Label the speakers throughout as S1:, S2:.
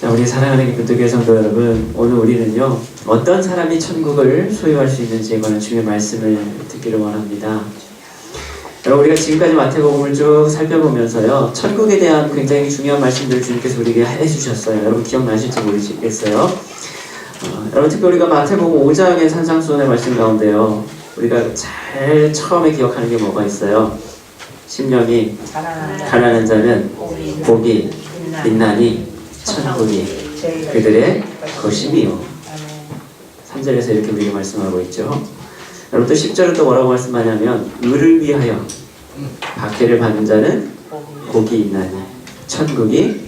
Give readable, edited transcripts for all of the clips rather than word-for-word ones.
S1: 자, 우리 사랑하는 기쁘교회 성도 여러분, 오늘 우리는요 어떤 사람이 천국을 소유할 수 있는지에 관한 주님의 말씀을 듣기를 원합니다. 여러분, 우리가 지금까지 마태복음을 쭉 살펴보면서요 천국에 대한 굉장히 중요한 말씀들을 주님께서 우리에게 해주셨어요. 여러분 기억나실지 모르겠어요. 여러분, 특히 우리가 마태복음 5장의 산상수훈의 말씀 가운데요 우리가 제일 처음에 기억하는 게 뭐가 있어요? 심령이 가난한 자는 복이 있나니 천국이 그들의 것임이요. 3절에서 이렇게 우리에게 말씀하고 있죠. 여러분, 또 10절은 또 뭐라고 말씀하냐면 의를 위하여 박해를 받는 자는 복이 있나니 천국이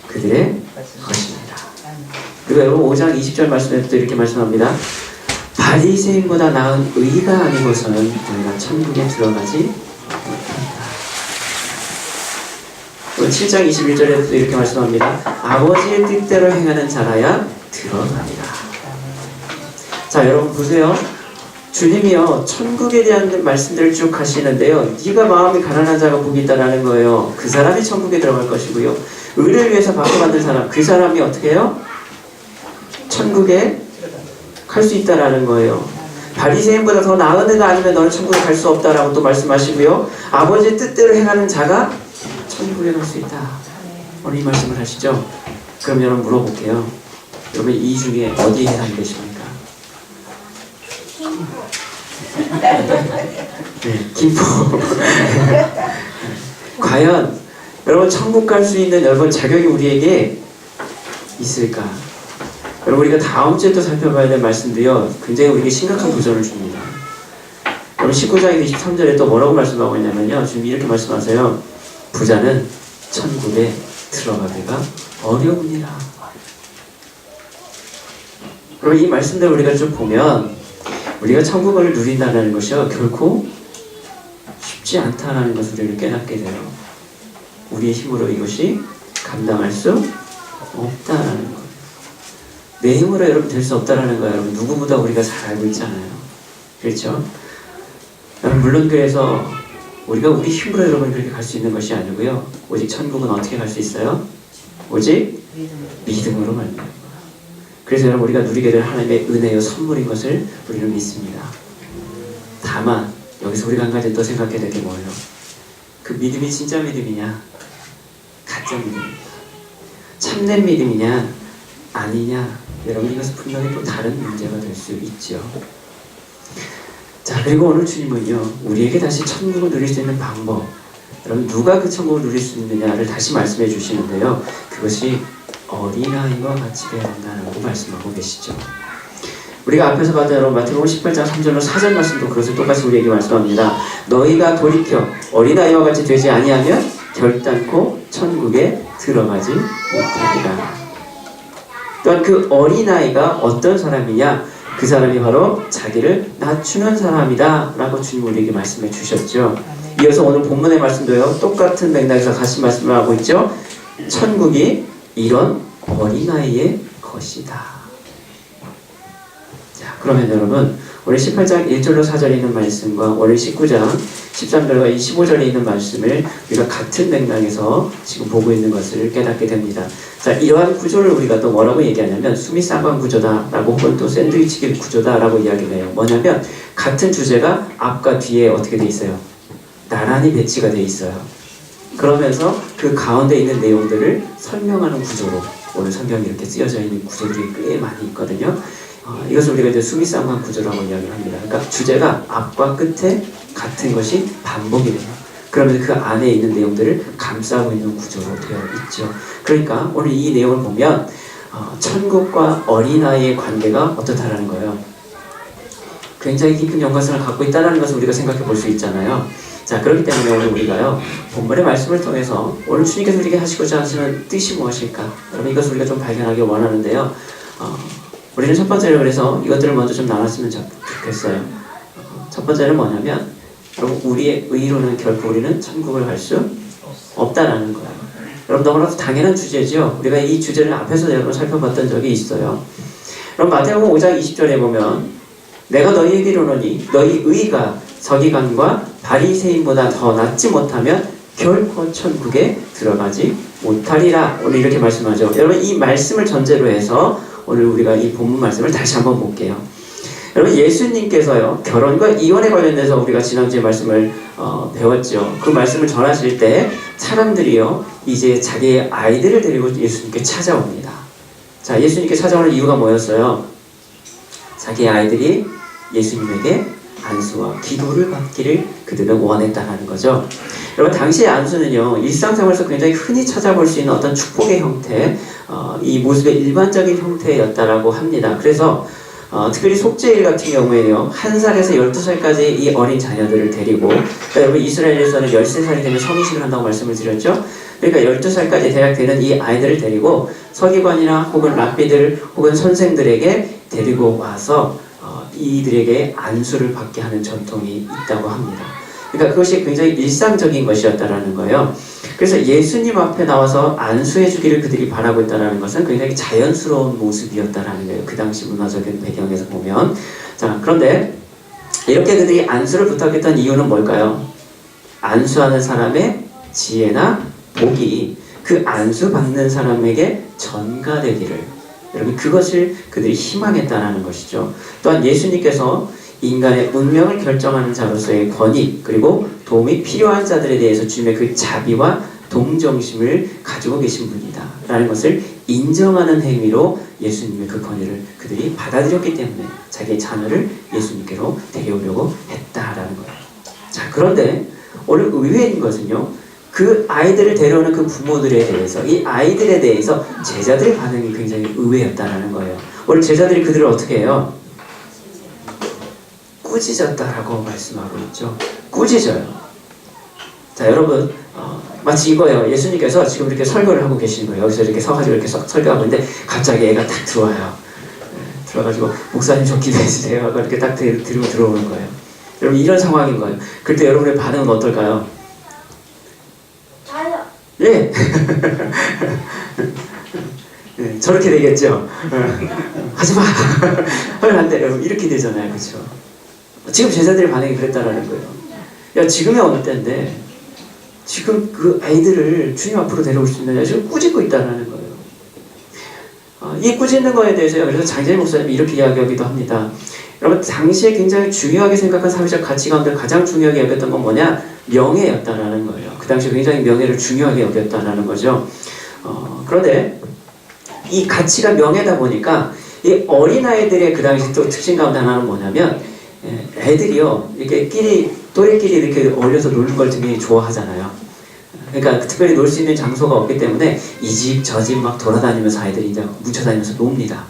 S1: 그들의 것입니다. 그리고 여러분 5장 20절 말씀에도 이렇게 말씀합니다. 바리새인보다 나은 의가 아니고서는 우리가 천국에 들어가지 못합니다. 7장 21절에도 이렇게 말씀합니다. 아버지의 뜻대로 행하는 자라야 들어가리라. 자, 여러분 보세요. 주님이요 천국에 대한 말씀들을 쭉 하시는데요, 네가 마음이 가난한 자가 복이 있다라는 거예요. 그 사람이 천국에 들어갈 것이고요, 의를 위해서 박해받는 사람, 그 사람이 어떻게 해요? 천국에 갈 수 있다라는 거예요. 바리새인보다 더 나은 애가 아니면 너는 천국에 갈 수 없다라고 또 말씀하시고요, 아버지의 뜻대로 행하는 자가 천국에 갈 수 있다. 오늘 이 말씀을 하시죠. 그럼 여러분 물어볼게요. 여러분 이 중에 어디에 해당이 되십니까? 네, 김포. 과연 여러분 천국 갈 수 있는 여러분 자격이 우리에게 있을까? 여러분 우리가 다음 주에 또 살펴봐야 될 말씀도요 굉장히 우리에게 심각한 도전을 줍니다. 여러분 19장 23절에 또 뭐라고 말씀하고 있냐면요, 지금 이렇게 말씀하세요. 부자는 천국에 들어가기가 어려우니라. 그럼 이 말씀들을 우리가 좀 보면 우리가 천국을 누린다는 것이요 결코 쉽지 않다는 것을 우리를 깨닫게 돼요. 우리의 힘으로 이것이 감당할 수 없다라는 것. 내 힘으로 여러분 될 수 없다라는 거예요. 여러분 누구보다 우리가 잘 알고 있잖아요. 그렇죠? 여러분 물론 그래서 우리가 우리 힘으로 여러분 그렇게 갈 수 있는 것이 아니고요, 오직 천국은 어떻게 갈 수 있어요? 오직 믿음으로 말미암아. 그래서 여러분 우리가 누리게 될 하나님의 은혜요 선물인 것을 우리는 믿습니다. 다만 여기서 우리가 한 가지 또 생각해야 될 게 뭐예요? 그 믿음이 진짜 믿음이냐 가짜 믿음이냐 참된 믿음이냐 아니냐, 여러분 이것은 분명히 또 다른 문제가 될 수 있죠. 자, 그리고 오늘 주님은요 우리에게 다시 천국을 누릴 수 있는 방법, 여러분 누가 그 천국을 누릴 수 있느냐를 다시 말씀해 주시는데요, 그것이 어린아이와 같이 되어야 한다고 말씀하고 계시죠. 우리가 앞에서 봤던 여러분 마태복음 18장 3절로 4절 말씀도 그것을 똑같이 우리에게 말씀합니다. 너희가 돌이켜 어린아이와 같이 되지 아니하면 결단코 천국에 들어가지 못하리라. 또한 그 어린아이가 어떤 사람이냐, 그 사람이 바로 자기를 낮추는 사람이다 라고 주님 우리에게 말씀해 주셨죠. 이어서 오늘 본문의 말씀도요 똑같은 맥락에서 같이 말씀을 하고 있죠. 천국이 이런 어린아이의 것이다. 자, 그러면 여러분 오늘 18장 1절로 4절에 있는 말씀과 오늘 19장 13절과 25절에 있는 말씀을 우리가 같은 맥락에서 지금 보고 있는 것을 깨닫게 됩니다. 자, 이러한 구조를 우리가 또 뭐라고 얘기하냐면 수미쌍관 구조다라고, 혹은 또 샌드위치 구조다라고 이야기를 해요. 뭐냐면 같은 주제가 앞과 뒤에 어떻게 돼 있어요? 나란히 배치가 돼 있어요. 그러면서 그 가운데 있는 내용들을 설명하는 구조로 오늘 성경이 이렇게 쓰여져 있는 구조들이 꽤 많이 있거든요. 이것을 우리가 이제 수미쌍관 구조라고 이야기를 합니다. 그러니까 주제가 앞과 끝에 같은 것이 반복이 돼요. 그러면 그 안에 있는 내용들을 감싸고 있는 구조로 되어 있죠. 그러니까 오늘 이 내용을 보면 천국과 어린아이의 관계가 어떻다라는 거예요. 굉장히 깊은 연관성을 갖고 있다는 것을 우리가 생각해 볼 수 있잖아요. 자, 그렇기 때문에 오늘 우리가요 본문의 말씀을 통해서 오늘 주님께서 우리에게 하시고자 하시는 뜻이 무엇일까, 여러분 이것을 우리가 좀 발견하기 원하는데요. 우리는 첫 번째로 그래서 이것들을 먼저 좀 나눴으면 좋겠어요. 첫 번째는 뭐냐면 여러분 우리의 의로는 결코 우리는 천국을 갈 수 없다라는 거예요. 여러분 너무나도 당연한 주제죠. 우리가 이 주제를 앞에서 여러분 살펴봤던 적이 있어요. 그럼 마태복음 5장 20절에 보면 내가 너희에게 이르노니 너희 의가 서기관과 바리새인보다 더 낫지 못하면 결코 천국에 들어가지 못하리라. 오늘 이렇게 말씀하죠. 여러분, 이 말씀을 전제로 해서 오늘 우리가 이 본문 말씀을 다시 한번 볼게요. 여러분, 예수님께서요, 결혼과 이혼에 관련해서 우리가 지난주에 말씀을 배웠죠. 그 말씀을 전하실 때 사람들이요, 이제 자기의 아이들을 데리고 예수님께 찾아옵니다. 자, 예수님께 찾아오는 이유가 뭐였어요? 자기의 아이들이 예수님에게 안수와 기도를 받기를 그들은 원했다는 거죠. 여러분, 당시의 안수는요, 일상생활에서 굉장히 흔히 찾아볼 수 있는 어떤 축복의 형태, 이 모습의 일반적인 형태였다라고 합니다. 그래서 특별히 속죄일 같은 경우에요, 1살에서 12살까지 이 어린 자녀들을 데리고, 그러니까 여러분, 이스라엘에서는 13살이 되면 성인식을 한다고 말씀을 드렸죠. 그러니까 12살까지 대략 되는 이 아이들을 데리고 서기관이나 혹은 랍비들 혹은 선생들에게 데리고 와서 이들에게 안수를 받게 하는 전통이 있다고 합니다. 그러니까 그것이 굉장히 일상적인 것이었다라는 거예요. 그래서 예수님 앞에 나와서 안수해 주기를 그들이 바라고 있다는 것은 굉장히 자연스러운 모습이었다라는 거예요. 그 당시 문화적인 배경에서 보면. 자, 그런데 이렇게 그들이 안수를 부탁했던 이유는 뭘까요? 안수하는 사람의 지혜나 복이 그 안수 받는 사람에게 전가되기를, 여러분, 그것을 그들이 희망했다는 것이죠. 또한 예수님께서 인간의 운명을 결정하는 자로서의 권위, 그리고 도움이 필요한 자들에 대해서 주님의 그 자비와 동정심을 가지고 계신 분이다 라는 것을 인정하는 행위로 예수님의 그 권위를 그들이 받아들였기 때문에 자기의 자녀를 예수님께로 데려오려고 했다라는 거예요. 자, 그런데 오늘 의외인 것은요, 그 아이들을 데려오는 그 부모들에 대해서, 이 아이들에 대해서 제자들의 반응이 굉장히 의외였다라는 거예요. 오늘 제자들이 그들을 어떻게 해요? 꾸짖었다라고 말씀하고 있죠. 꾸짖어요. 자, 여러분, 마치 이거예요. 예수님께서 지금 이렇게 설교를 하고 계시는 거예요. 여기서 이렇게 서가지고 이렇게 설교하고 있는데 갑자기 애가 딱 들어와요. 들어가지고 목사님 저 기도해 주세요 하고 이렇게 딱 들고 들어오는 거예요. 여러분, 이런 상황인 거예요. 그럴 때 여러분의 반응은 어떨까요? 예. 네, 저렇게 되겠죠. 하지마. 하면 안 돼. 여러분, 이렇게 되잖아요. 그렇죠? 지금 제자들의 반응이 그랬다라는 거예요. 야, 지금이 어느 때인데 지금 그 아이들을 주님 앞으로 데려올 수 있느냐, 지금 꾸짖고 있다라는 거예요. 이 꾸짖는 거에 대해서요, 그래서 장재희 목사님이 이렇게 이야기하기도 합니다. 여러분, 당시에 굉장히 중요하게 생각한 사회적 가치 가운데 가장 중요하게 여겼던 건 뭐냐? 명예였다라는 거예요. 그 당시에 굉장히 명예를 중요하게 여겼다라는 거죠. 그런데 이 가치가 명예다 보니까 이 어린아이들의 그 당시 또 특징 가운데 하나는 뭐냐면, 애들이요, 이렇게 또래끼리 이렇게 어울려서 노는 걸 되게 좋아하잖아요. 그러니까 특별히 놀 수 있는 장소가 없기 때문에 이 집 저 집 막 돌아다니면서 아이들이 이제 뭉쳐다니면서 놉니다.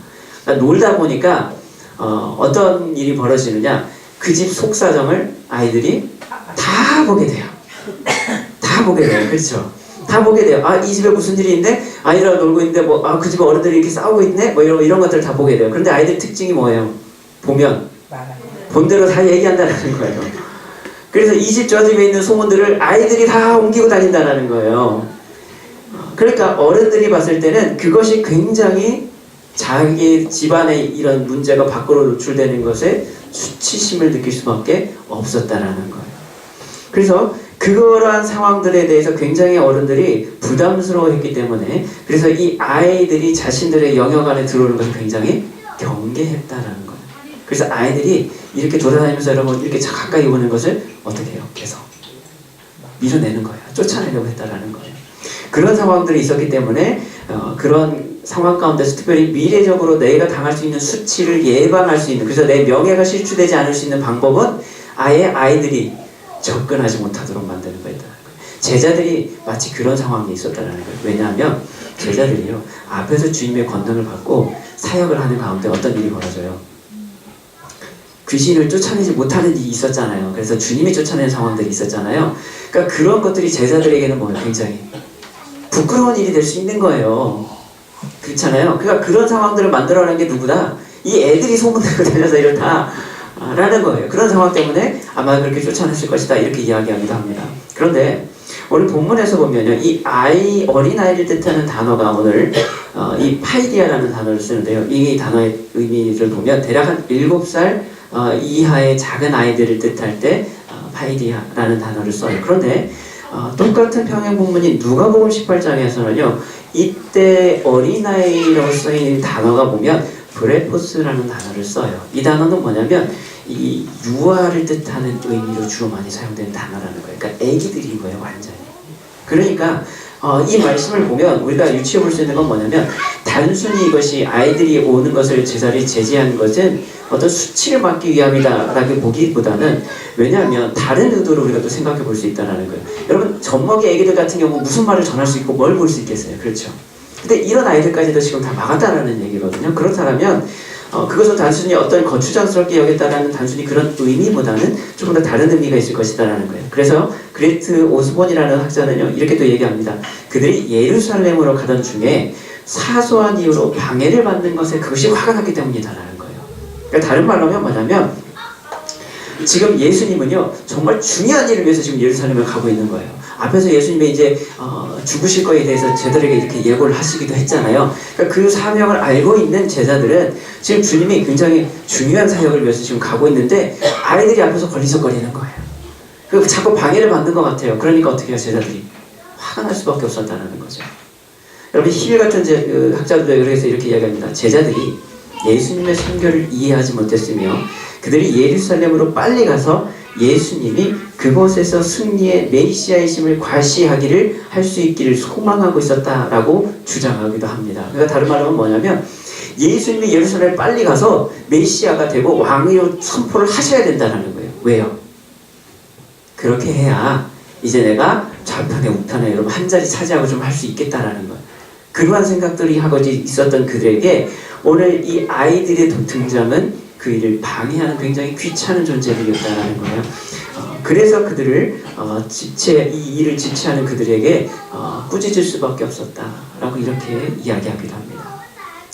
S1: 그러니까 놀다 보니까 어떤 일이 벌어지느냐, 그 집 속사정을 아이들이 다 보게 돼요. 다 보게 돼요. 그렇죠? 다 보게 돼요. 아, 이 집에 무슨 일이 있네? 아이들하고 놀고 있는데 그 집에 어른들이 이렇게 싸우고 있네? 이런 것들을 다 보게 돼요. 그런데 아이들 특징이 뭐예요? 보면 본대로 다 얘기한다는 거예요. 그래서 이 집 저 집에 있는 소문들을 아이들이 다 옮기고 다닌다는 거예요. 그러니까 어른들이 봤을 때는 그것이 굉장히 자기 집안의 이런 문제가 밖으로 노출되는 것에 수치심을 느낄 수밖에 없었다라는 거예요. 그래서 그러한 상황들에 대해서 굉장히 어른들이 부담스러워했기 때문에, 그래서 이 아이들이 자신들의 영역 안에 들어오는 것을 굉장히 경계했다라는 거예요. 그래서 아이들이 이렇게 돌아다니면서 여러분 이렇게 가까이 오는 것을 어떻게 해요? 계속 밀어내는 거예요. 쫓아내려고 했다라는 거예요. 그런 상황들이 있었기 때문에 그런 상황 가운데서 특별히 미래적으로 내가 당할 수 있는 수치를 예방할 수 있는, 그래서 내 명예가 실추되지 않을 수 있는 방법은 아예 아이들이 접근하지 못하도록 만드는 거였다는 거예요. 제자들이 마치 그런 상황이 있었다는 거예요. 왜냐하면 제자들이요, 앞에서 주님의 권능을 받고 사역을 하는 가운데 어떤 일이 벌어져요? 귀신을 쫓아내지 못하는 일이 있었잖아요. 그래서 주님이 쫓아내는 상황들이 있었잖아요. 그러니까 그런 것들이 제자들에게는 뭐예요? 굉장히 부끄러운 일이 될 수 있는 거예요. 그렇잖아요. 그러니까 그런 상황들을 만들어내는 게 누구다? 이 애들이 소문내고 다녀서 이렇다 라는 거예요. 그런 상황 때문에 아마 그렇게 쫓아냈을 것이다, 이렇게 이야기하기도 합니다. 그런데 오늘 본문에서 보면요, 이 어린아이를 뜻하는 단어가 오늘 이 파이디아라는 단어를 쓰는데요. 이 단어의 의미를 보면 대략 한 7살 이하의 작은 아이들을 뜻할 때 파이디아라는 단어를 써요. 그런데 똑같은 평행 본문인 누가복음 18장에서는요. 이때 어린아이라고 쓰인 단어가 보면 브레포스라는 단어를 써요. 이 단어는 뭐냐면 이 유아를 뜻하는 의미로 주로 많이 사용되는 단어라는 거예요. 그러니까 애기들인 거예요, 완전히. 그러니까 이 말씀을 보면 우리가 유추해 볼 수 있는 건 뭐냐면 단순히 이것이 아이들이 오는 것을 제자리에 제지하는 것은 어떤 수치를 받기 위함이다라고 보기보다는 왜냐하면 다른 의도로 우리가 또 생각해 볼 수 있다는 거예요. 여러분 젖먹이 애기들 같은 경우 무슨 말을 전할 수 있고 뭘 볼 수 있겠어요? 그렇죠? 근데 이런 아이들까지도 지금 다 막았다라는 얘기거든요. 그렇다면 그것을 단순히 어떤 거추장스럽게 여겼다라는 단순히 그런 의미보다는 조금 더 다른 의미가 있을 것이다라는 거예요. 그래서 그레이트 오스본이라는 학자는요 이렇게 또 얘기합니다. 그들이 예루살렘으로 가던 중에 사소한 이유로 방해를 받는 것에 그것이 화가 났기 때문이다라는 거예요. 그러니까 다른 말로 하면 뭐냐면 지금 예수님은요 정말 중요한 일을 위해서 지금 예루살렘에 가고 있는 거예요. 앞에서 예수님이 이제 죽으실 거에 대해서 제자들에게 이렇게 예고를 하시기도 했잖아요. 그러니까 그 사명을 알고 있는 제자들은 지금 주님이 굉장히 중요한 사역을 위해서 지금 가고 있는데 아이들이 앞에서 걸리적거리는 거예요. 그리고 자꾸 방해를 받는 것 같아요. 그러니까 어떻게 해요? 제자들이 화가 날 수밖에 없었다는 거죠. 여러분 힐 같은 학자들도 그래서 이렇게 이야기합니다. 제자들이 예수님의 선교를 이해하지 못했으며 그들이 예루살렘으로 빨리 가서 예수님이 그곳에서 승리의 메시아이심을 과시하기를 할 수 있기를 소망하고 있었다라고 주장하기도 합니다. 그러니까 다른 말로 하면 뭐냐면 예수님이 예루살렘에 빨리 가서 메시아가 되고 왕으로 선포를 하셔야 된다는 거예요. 왜요? 그렇게 해야 이제 내가 좌편에 우편에 여러분 한 자리 차지하고 좀 할 수 있겠다라는 거예요. 그러한 생각들이 하고 있었던 그들에게 오늘 이 아이들의 등장은 그 일을 방해하는 굉장히 귀찮은 존재들이었다는 거예요. 그래서 그들을 이 일을 지체하는 그들에게 꾸짖을 수밖에 없었다라고 이렇게 이야기하기도 합니다.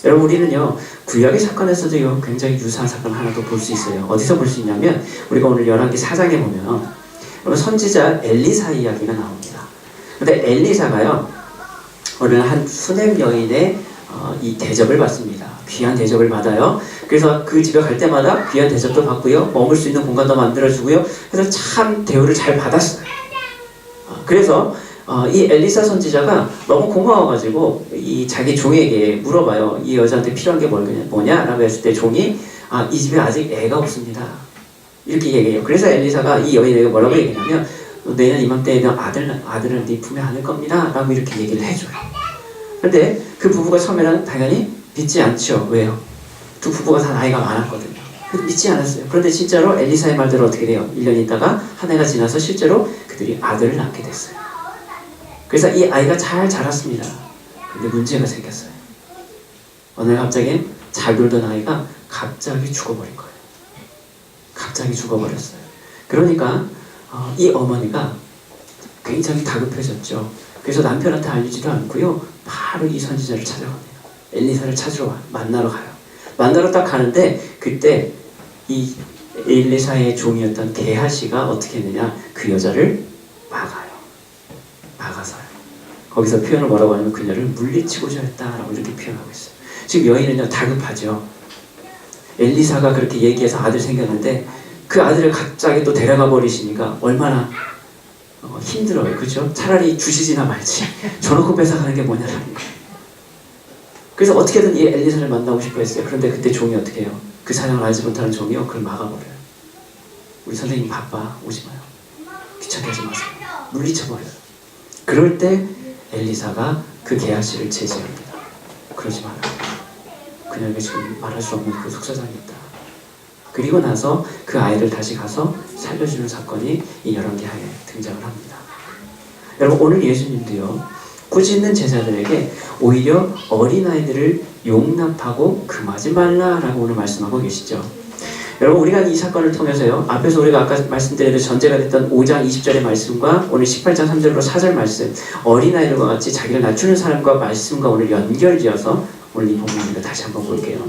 S1: 여러분 우리는요 구약의 사건에서도요 굉장히 유사한 사건 하나 더 볼 수 있어요. 어디서 볼 수 있냐면 우리가 오늘 열왕기 4장에 보면 선지자 엘리사 이야기가 나옵니다. 근데 엘리사가요 어느 한 수냄 여인의 이 대접을 받습니다. 귀한 대접을 받아요. 그래서 그 집에 갈 때마다 귀한 대접도 받고요. 머물 수 있는 공간도 만들어주고요. 그래서 참 대우를 잘 받았어요. 그래서 이 엘리사 선지자가 너무 고마워가지고 이 자기 종에게 물어봐요. 이 여자한테 필요한 게 뭐냐? 라고 했을 때 종이 이 집에 아직 애가 없습니다. 이렇게 얘기해요. 그래서 엘리사가 이 여인에게 뭐라고 얘기하냐면 내년 이맘때에는 아들을 네 품에 안을 겁니다. 라고 이렇게 얘기를 해줘요. 근데 그 부부가 처음에는 당연히 믿지 않죠. 왜요? 두 부부가 다 나이가 많았거든요. 믿지 않았어요. 그런데 진짜로 엘리사의 말대로 어떻게 돼요? 1년 있다가 한 해가 지나서 실제로 그들이 아들을 낳게 됐어요. 그래서 이 아이가 잘 자랐습니다. 근데 문제가 생겼어요. 어느 날 갑자기 잘 놀던 아이가 갑자기 죽어버린 거예요. 갑자기 죽어버렸어요. 그러니까 이 어머니가 굉장히 다급해졌죠. 그래서 남편한테 알리지도 않고요. 바로 이 선지자를 찾아갑니다. 엘리사를 찾으러 만나러 가요. 만나러 딱 가는데 그때 이 엘리사의 종이었던 게하시가 어떻게 했느냐 그 여자를 막아서요. 거기서 표현을 뭐라고 하냐면 그녀를 물리치고자 했다라고 이렇게 표현하고 있어요. 지금 여인은요 다급하죠. 엘리사가 그렇게 얘기해서 아들 생겼는데 그 아들을 갑자기 또 데려가 버리시니까 얼마나 힘들어요. 그렇죠? 차라리 주시지나 말지 저놓고 뺏어가는 게 뭐냐라는 거예요. 그래서 어떻게든 이 엘리사를 만나고 싶어 했어요. 그런데 그때 종이 어떻게 해요? 그 사정을 알지 못하는 종이요 그걸 막아버려요. 우리 선생님 바빠 오지 마요. 귀찮게 하지 마세요. 물리쳐버려요. 그럴 때 엘리사가 그 게하시를 제지합니다. 그러지 마라. 그녀에게 지금 말할 수 없는 그 속사정이 있다. 그리고 나서 그 아이를 다시 가서 살려주는 사건이 이 열왕기하에 등장을 합니다. 여러분 오늘 예수님도요 꾸짖는 제자들에게 오히려 어린아이들을 용납하고 금하지 말라라고 오늘 말씀하고 계시죠. 여러분 우리가 이 사건을 통해서요 앞에서 우리가 아까 말씀드렸던 전제가 됐던 5장 20절의 말씀과 오늘 18장 3절로 4절 말씀 어린아이들과 같이 자기를 낮추는 사람과 말씀과 오늘 연결지어서 오늘 이 본문을 다시 한번 볼게요.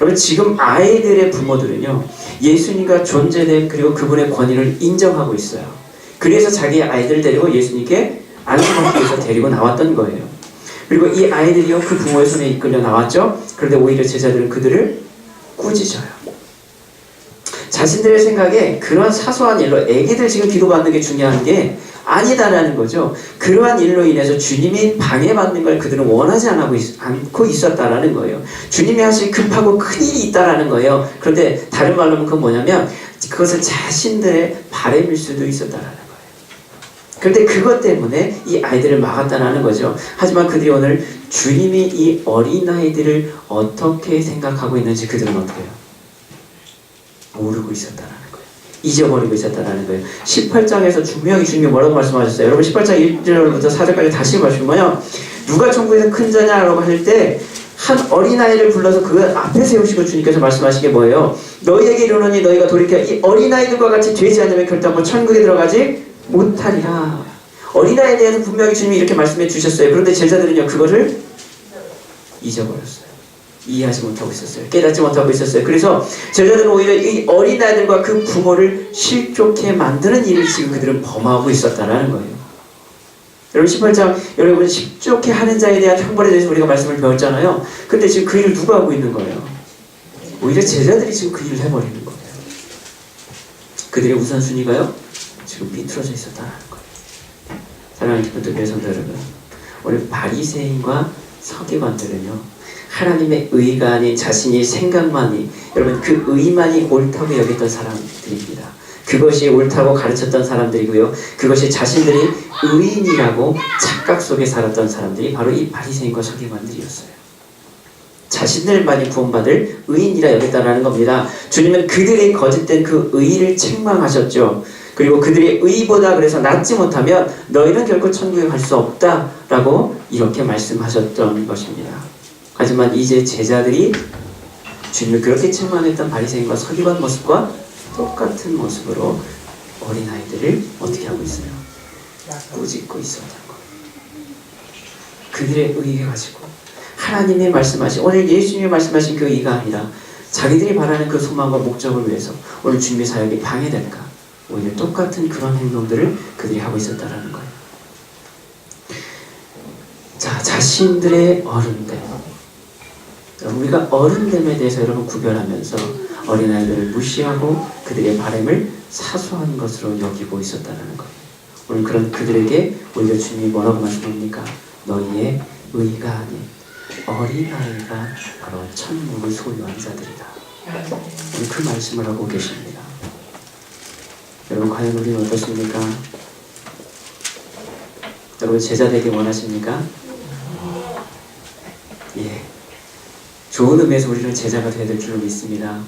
S1: 여러분 지금 아이들의 부모들은요 예수님과 존재됨 그리고 그분의 권위를 인정하고 있어요. 그래서 자기의 아이들을 데리고 예수님께 안수받기 위해서 데리고 나왔던 거예요. 그리고 이 아이들이요 그 부모의 손에 이끌려 나왔죠. 그런데 오히려 제자들은 그들을 꾸짖어요. 자신들의 생각에 그런 사소한 일로 애기들 지금 기도받는 게 중요한 게 아니다라는 거죠. 그러한 일로 인해서 주님이 방해받는 걸 그들은 원하지 않고 있었다라는 거예요. 주님이 하실 급하고 큰 일이 있다라는 거예요. 그런데 다른 말로 하면 그건 뭐냐면 그것은 자신들의 바람일 수도 있었다라는 거예요. 그런데 그것 때문에 이 아이들을 막았다라는 거죠. 하지만 그들이 오늘 주님이 이 어린아이들을 어떻게 생각하고 있는지 그들은 어떻게 해요? 모르고 있었다라는 거예요. 잊어버리고 있었다라는 거예요. 18장에서 분명히 주님이 뭐라고 말씀하셨어요? 여러분 18장 1절부터 4절까지 다시 말씀하시면요. 누가 천국에서 큰 자냐라고 할 때 한 어린아이를 불러서 그 앞에 세우시고 주님께서 말씀하신 게 뭐예요? 너희에게 이르노니 너희가 돌이켜 이 어린아이들과 같이 되지 않으면 결단코 천국에 들어가지 못하리라. 어린아이에 대해서 분명히 주님이 이렇게 말씀해 주셨어요. 그런데 제자들은요 그거를 잊어버렸어요. 이해하지 못하고 있었어요. 깨닫지 못하고 있었어요. 그래서 제자들은 오히려 이 어린아이들과 그 부모를 실족해 만드는 일을 지금 그들은 범하고 있었다는 거예요. 여러분 18장 여러분 실족해 하는 자에 대한 형벌에 대해서 우리가 말씀을 배웠잖아요. 근데 지금 그 일을 누가 하고 있는 거예요? 오히려 제자들이 지금 그 일을 해버리는 거예요. 그들의 우선순위가요 지금 비틀어져 있었다는 거예요. 사랑하는 기쁜 교회 성도 여러분, 오늘 바리새인과 서기관들은요 하나님의 의가 아닌 자신의 생각만이, 여러분 그 의만이 옳다고 여겼던 사람들입니다. 그것이 옳다고 가르쳤던 사람들이고요. 그것이 자신들이 의인이라고 착각 속에 살았던 사람들이 바로 이 바리새인과 서기관들이었어요. 자신들만이 구원받을 의인이라 여겼다라는 겁니다. 주님은 그들의 거짓된 그 의를 책망하셨죠. 그리고 그들의 의보다 그래서 낫지 못하면 너희는 결코 천국에 갈 수 없다라고 이렇게 말씀하셨던 것입니다. 하지만 이제 제자들이 주님을 그렇게 책망했던 바리새인과 서기관 모습과 똑같은 모습으로 어린아이들을 어떻게 하고 있어요? 꾸짖고 있었던 거예요. 그들의 의에 가지고 하나님이 말씀하신, 오늘 예수님이 말씀하신 그 의가 아니라 자기들이 바라는 그 소망과 목적을 위해서 오늘 주님의 사역이 방해될까, 오히려 똑같은 그런 행동들을 그들이 하고 있었다는 거예요. 자, 자신들의 어른됨, 우리가 어른됨에 대해서 여러분 구별하면서 어린아이들을 무시하고 그들의 바람을 사소한 것으로 여기고 있었다는 거예요. 오늘 그런 그들에게 오히려 주님이 뭐라고 말씀합니까? 너희의 의가 아닌 어린아이가 바로 천국을 소유한 자들이다. 오늘 그 말씀을 하고 계십니다. 여러분 과연 우리는 어떻습니까? 여러분 제자 되기 원하십니까? 예. 좋은 의미에서 우리는 제자가 되어야 될 줄로 믿습니다.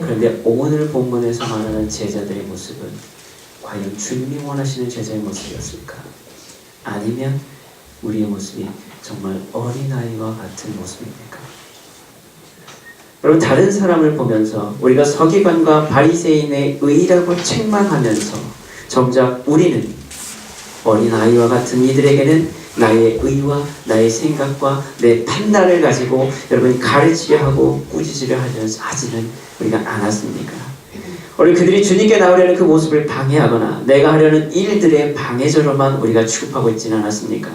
S1: 그런데 오늘 본문에서 말하는 제자들의 모습은 과연 주님이 원하시는 제자의 모습이었을까? 아니면 우리의 모습이 정말 어린아이와 같은 모습입니까? 여러분 다른 사람을 보면서 우리가 서기관과 바리새인의 의라고 책망하면서 정작 우리는 어린아이와 같은 이들에게는 나의 의와 나의 생각과 내 판단을 가지고 여러분이 가르치려 하고 꾸짖으려 하지는 우리가 않았습니까? 오늘 그들이 주님께 나오려는 그 모습을 방해하거나 내가 하려는 일들의 방해자로만 우리가 취급하고 있지는 않았습니까?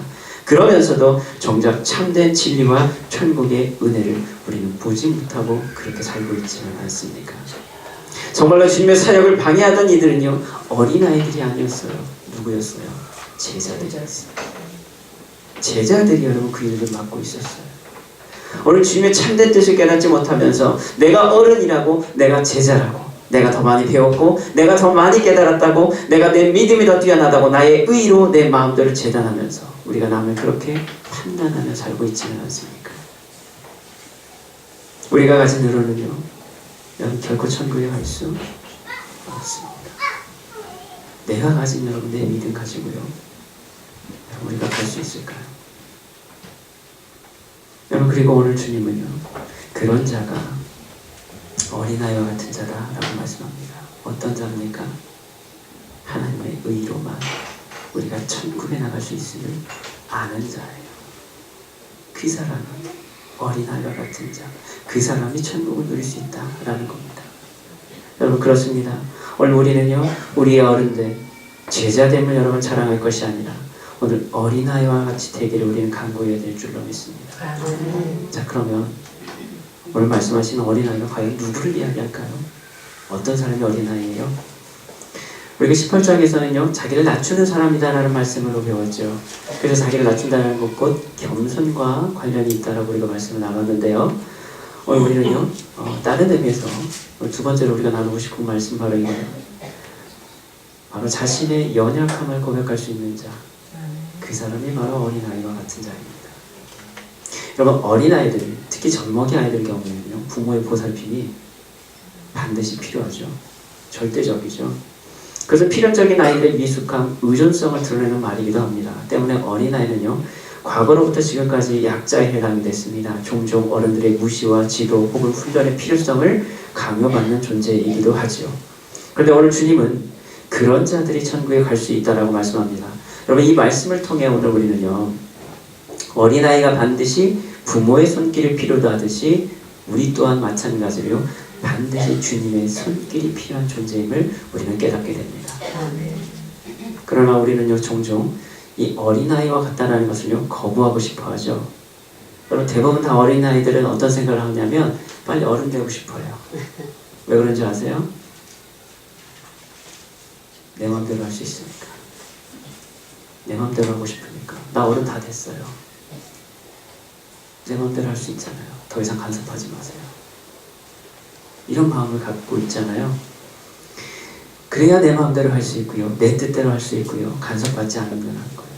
S1: 그러면서도 정작 참된 진리와 천국의 은혜를 우리는 보지 못하고 그렇게 살고 있지는 않습니까? 정말로 주님의 사역을 방해하던 이들은요 어린아이들이 아니었어요. 누구였어요? 제자들이었어요. 제자들이 여러분 그 일을 맡고 있었어요. 오늘 주님의 참된 뜻을 깨닫지 못하면서 내가 어른이라고, 내가 제자라고, 내가 더 많이 배웠고 내가 더 많이 깨달았다고, 내가 내 믿음이 더 뛰어나다고 나의 의로 내 마음대로 재단하면서 우리가 남을 그렇게 판단하며 살고 있지는 않습니까? 우리가 가진 의로는요 여러분 결코 천국에 갈 수 없습니다. 내가 가진 여러분 내 믿음 가지고요 우리가 갈 수 있을까요? 여러분 그리고 오늘 주님은요 그런 자가 어린아이와 같은 자다라고 말씀합니다. 어떤 자입니까? 하나님의 의로만 우리가 천국에 나갈 수 있음을 아는 자예요. 그 사람이 어린아이와 같은 자, 그 사람이 천국을 누릴 수 있다라는 겁니다. 여러분 그렇습니다. 오늘 우리는요 우리의 어른들 제자됨을 여러분 자랑할 것이 아니라 오늘 어린아이와 같이 되기를 우리는 간구해야 될 줄로 믿습니다. 자 그러면 오늘 말씀하신 어린아이가 과연 누구를 이야기할까요? 어떤 사람이 어린아이예요? 우리가 18장에서는요, 자기를 낮추는 사람이다라는 말씀으로 배웠죠. 그래서 자기를 낮춘다는 것 곧 겸손과 관련이 있다라고 우리가 말씀을 나눴는데요. 오늘 우리는요, 다른 의미에서 두 번째로 우리가 나누고 싶은 말씀 바로 이거예요. 바로 자신의 연약함을 고백할 수 있는 자, 그 사람이 바로 어린아이와 같은 자입니다. 여러분, 어린아이들, 특히 젖먹이 아이들 경우에는요, 부모의 보살핌이 반드시 필요하죠. 절대적이죠. 그래서 필연적인 아이들의 미숙함, 의존성을 드러내는 말이기도 합니다. 때문에 어린아이는요, 과거로부터 지금까지 약자에 해당이 됐습니다. 종종 어른들의 무시와 지도 혹은 훈련의 필요성을 강요받는 존재이기도 하죠. 그런데 오늘 주님은 그런 자들이 천국에 갈 수 있다라고 말씀합니다. 여러분, 이 말씀을 통해 오늘 우리는요, 어린아이가 반드시 부모의 손길이 필요도 하듯이 우리 또한 마찬가지로 반드시 주님의 손길이 필요한 존재임을 우리는 깨닫게 됩니다. 그러나 우리는요, 종종 이 어린아이와 같다는 것을요, 거부하고 싶어 하죠. 여러분, 대부분 다 어린아이들은 어떤 생각을 하냐면 빨리 어른 되고 싶어요. 왜 그런지 아세요? 내 마음대로 할 수 있으니까. 내 마음대로 하고 싶으니까. 나 어른 다 됐어요. 내 마음대로 할 수 있잖아요. 더 이상 간섭하지 마세요. 이런 마음을 갖고 있잖아요. 그래야 내 마음대로 할 수 있고요. 내 뜻대로 할 수 있고요. 간섭받지 않으면 하는 거예요.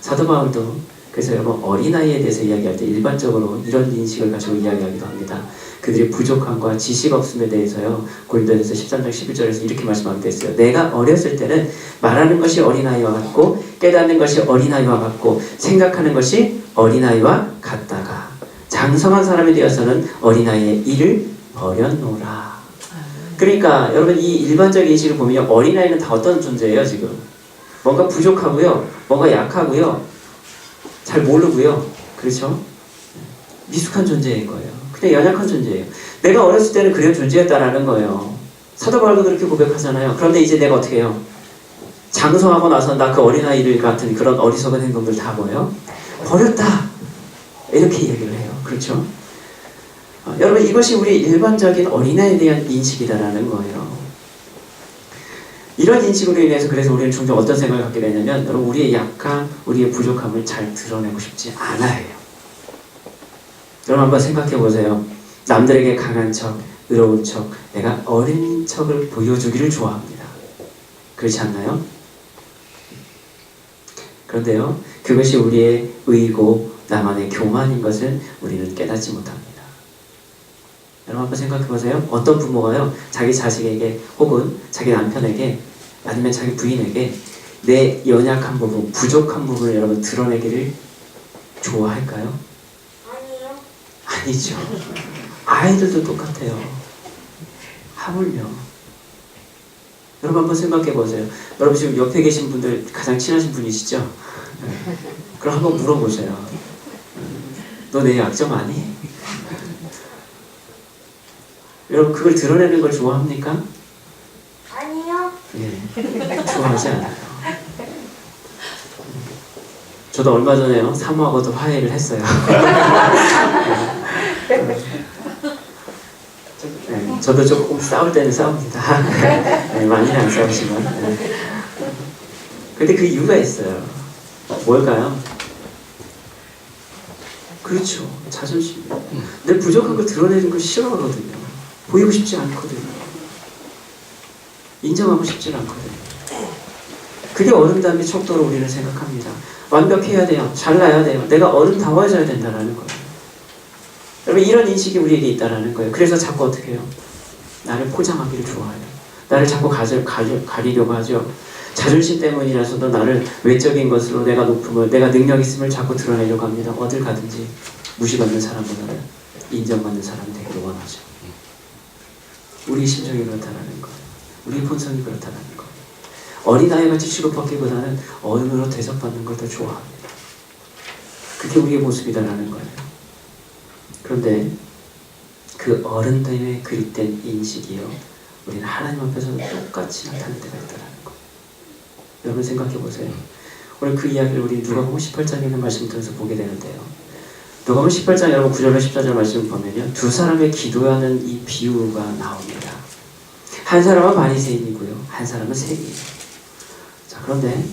S1: 사도 바울도 그래서 여러분, 어린아이에 대해서 이야기할 때 일반적으로 이런 인식을 가지고 이야기하기도 합니다. 그들의 부족함과 지식 없음에 대해서요, 고린도전서 13장 11절에서 이렇게 말씀하고 있어요. 내가 어렸을 때는 말하는 것이 어린아이와 같고 깨닫는 것이 어린아이와 같고 생각하는 것이 어린아이와 같다가 장성한 사람이 되어서는 어린아이의 일을 버렸노라. 그러니까 여러분, 이 일반적인 인식을 보면 어린아이는 다 어떤 존재예요? 지금 뭔가 부족하고요, 뭔가 약하고요, 잘 모르고요, 그렇죠? 미숙한 존재인 거예요. 그냥 연약한 존재예요. 내가 어렸을 때는 그런 존재였다라는 거예요. 사도 바울도 그렇게 고백하잖아요. 그런데 이제 내가 어떻게 해요? 장성하고 나서 나 그 어린아이들 같은 그런 어리석은 행동들 다 뭐예요? 버렸다. 이렇게 얘기를 해요. 그렇죠? 여러분, 이것이 우리 일반적인 어린아이에 대한 인식이다라는 거예요. 이런 인식으로 인해서 그래서 우리는 종종 어떤 생각을 갖게 되냐면, 여러분, 우리의 약함, 우리의 부족함을 잘 드러내고 싶지 않아요. 여러분, 한번 생각해 보세요. 남들에게 강한 척, 의로운 척, 내가 어린 척을 보여주기를 좋아합니다. 그렇지 않나요? 그런데요, 그것이 우리의 의고 나만의 교만인 것을 우리는 깨닫지 못합니다. 여러분, 한번 생각해 보세요. 어떤 부모가요, 자기 자식에게 혹은 자기 남편에게 아니면 자기 부인에게 내 연약한 부분, 부족한 부분을 여러분 드러내기를 좋아할까요?
S2: 아니요.
S1: 아니죠. 아이들도 똑같아요. 하물며. 여러분, 한번 생각해 보세요. 여러분, 지금 옆에 계신 분들 가장 친하신 분이시죠? 네. 그럼 한번 물어보세요. 너 내 약점 아니? 여러분, 그걸 드러내는 걸 좋아합니까?
S2: 아니요.
S1: 예, 좋아하지 않아요. 저도 얼마 전에요, 사모하고도 화해를 했어요. 네, 저도 조금 싸울 때는 싸웁니다. 네, 많이는 안 싸우지만. 네. 근데 그 이유가 있어요. 뭘까요? 그렇죠. 자존심. 내 부족한 걸 드러내는 걸 싫어하거든요. 보이고 싶지 않거든요. 인정하고 싶지 않거든요. 그게 어른다움의 척도로 우리는 생각합니다. 완벽해야 돼요. 잘나야 돼요. 내가 어른다워져야 된다는 거예요. 여러분, 이런 인식이 우리에게 있다는 거예요. 그래서 자꾸 어떻게 해요? 나를 포장하기를 좋아해요. 나를 자꾸 가리려고 하죠. 자존심 때문이라서도 나를 외적인 것으로 내가 높음을, 내가 능력 있음을 자꾸 드러내려고 합니다. 어딜 가든지 무시받는 사람보다는 인정받는 사람이 되기를 원하죠. 우리 심정이 그렇다는 거예요. 우리 본성이 그렇다는 거예요. 어린아이같이 취급받기보다는 어른으로 대접받는 걸 더 좋아합니다. 그게 우리의 모습이다라는 거예요. 그런데 그 어른됨에 그립된 인식이요, 우리는 하나님 앞에서는 똑같이 나타날 때가 있다는 거예요. 여러분, 생각해 보세요. 오늘 그 이야기를 우리 누가복음 18장에 있는 말씀을 통해서 보게 되는데요. 누가복음 18장 여러분 9절로 14절 말씀을 보면요, 두 사람의 기도하는 이 비유가 나옵니다. 한 사람은 바리새인이고요, 한 사람은 세리예요. 자, 그런데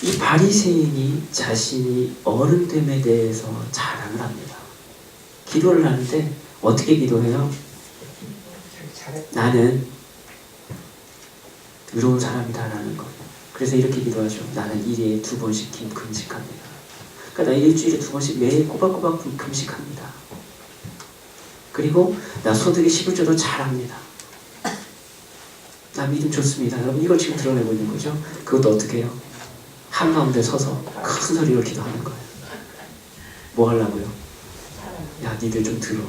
S1: 이 바리새인이 자신이 어른됨에 대해서 자랑을 합니다. 기도를 하는데 어떻게 기도해요? 나는 의로운 사람이다라는 거. 그래서 이렇게 기도하죠. 나는 일에 2번씩 금식합니다. 그러니까 나 일주일에 2번씩 매일 꼬박꼬박 금식합니다. 그리고 나 소득이 11조도 잘합니다. 나 믿음 좋습니다. 여러분 이걸 지금 드러내고 있는 거죠. 그것도 어떻게 해요? 한가운데 서서 큰 소리로 기도하는 거예요. 뭐 하려고요? 야, 니들 좀 들어.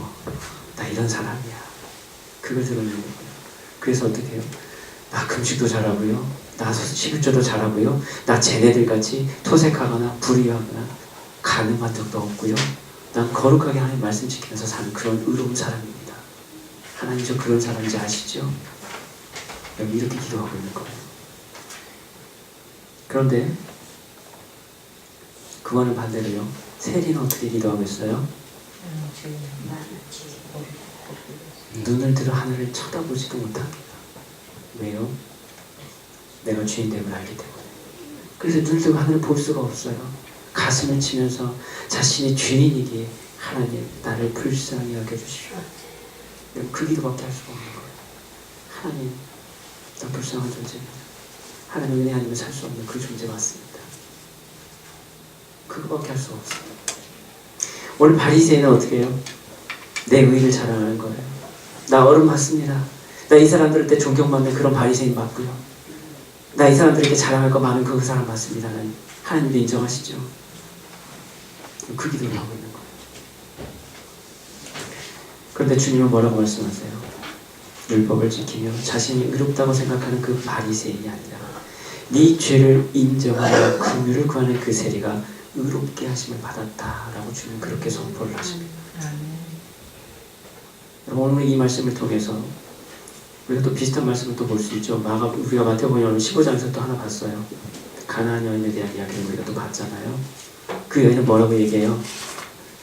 S1: 나 이런 사람이야. 그걸 드러내는 거예요. 그래서 어떻게 해요? 나 금식도 잘하고요. 나 11조도 잘하고요. 나 쟤네들 같이 토색하거나 불의하거나 가늠한 적도 없고요. 난 거룩하게 하나님 말씀 지키면서 사는 그런 의로운 사람입니다. 하나님 저 그런 사람인지 아시죠? 여기 이렇게 기도하고 있는 거예요. 그런데 그거는 반대로요. 세리는 어떻게 기도하고 있어요? 눈을 들어 하늘을 쳐다보지도 못합니다. 왜요? 내가 주인됨을 알기 때문에. 그래서 눈을 들고 하늘을 볼 수가 없어요. 가슴을 치면서 자신이 주인이기에 하나님 나를 불쌍히 여겨주시오. 그 기도밖에 할 수가 없는 거예요. 하나님 나 불쌍한 존재입니다. 하나님 은혜 아니면 살 수 없는 그 존재 맞습니다. 그거밖에 할 수가 없어요. 오늘 바리새인은 어떻게 해요? 내 의를 자랑하는 거예요. 나 어른 맞습니다. 나 이 사람들한테 존경받는 그런 바리새인 맞고요. 나 이 사람들에게 자랑할 거 많은 그 사람 맞습니다. 하나님도 인정하시죠? 그 기도를 하고 있는 거예요. 그런데 주님은 뭐라고 말씀하세요? 율법을 지키며 자신이 의롭다고 생각하는 그 바리새인이 아니라 네 죄를 인정하여 긍휼을 구하는 그 세리가 의롭게 하심을 받았다라고 주님 그렇게 선포를 하십니다. 오늘 이 말씀을 통해서 우리가 또 비슷한 말씀을 또 볼 수 있죠. 우리가 마태복음 15장에서 또 하나 봤어요. 가나안 여인에 대한 이야기를 우리가 또 봤잖아요. 그 여인은 뭐라고 얘기해요?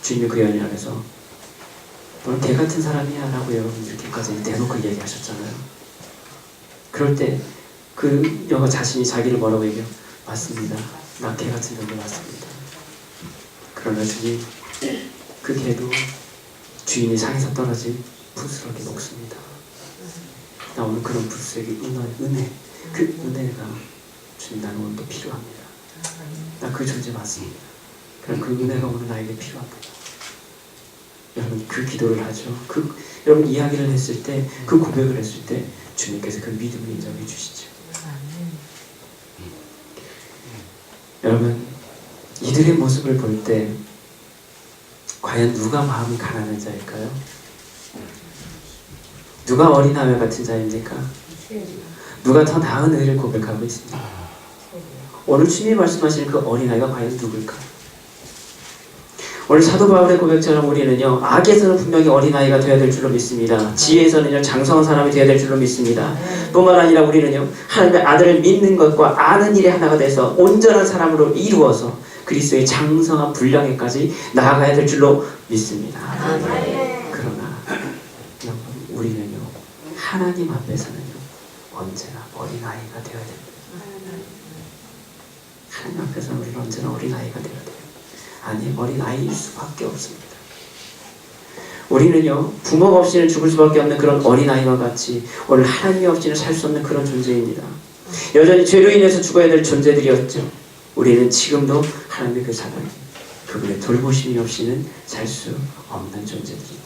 S1: 주님이 그 여인을 향해서 너는 개 같은 사람이야 라고 여러분 이렇게까지 대놓고 얘기하셨잖아요. 그럴 때 그 여가 자신이 자기를 뭐라고 얘기해요? 맞습니다. 나 개 같은 존재 맞습니다. 그러나 주님 그 개도 주인이 상에서 떨어진 부스러기 먹습니다. 나 오늘 그런 부스러기 은혜 그 은혜가 주님 나는 오늘 또 필요합니다. 나 그 존재 맞습니다. 그럼 그 은혜가 오늘 나에게 필요합니다. 여러분 그 기도를 하죠. 여러분 이야기를 했을 때 그 고백을 했을 때 주님께서 그 믿음을 인정해 주시죠. 여러분 이들의 모습을 볼 때 과연 누가 마음이 가난한 자일까요? 누가 어린아이 같은 자입니까? 누가 더 나은 의를 고백하고 있습니다. 오늘 주님이 말씀하시는 그 어린아이가 과연 누굴까? 오늘 사도 바울의 고백처럼 우리는요 악에서는 분명히 어린아이가 되어야 될 줄로 믿습니다. 지혜에서는요 장성한 사람이 되어야 될 줄로 믿습니다. 뿐만 아니라 우리는요 하나님의 아들을 믿는 것과 아는 일에 하나가 돼서 온전한 사람으로 이루어서 그리스도의 장성한 분량에까지 나아가야 될 줄로 믿습니다. 그러나 여러분 우리는요 하나님 앞에서는요 언제나 어린아이가 되어야 됩니다. 하나님 앞에서는 우리는 언제나 어린아이가 되어야 돼요. 아니 어린아이일 수밖에 없습니다. 우리는요 부모가 없이는 죽을 수밖에 없는 그런 어린아이와 같이 오늘 하나님이 없이는 살 수 없는 그런 존재입니다. 여전히 죄로 인해서 죽어야 될 존재들이었죠. 우리는 지금도 하나님의 그 사랑 그분의 돌보심이 없이는 살 수 없는 존재들입니다.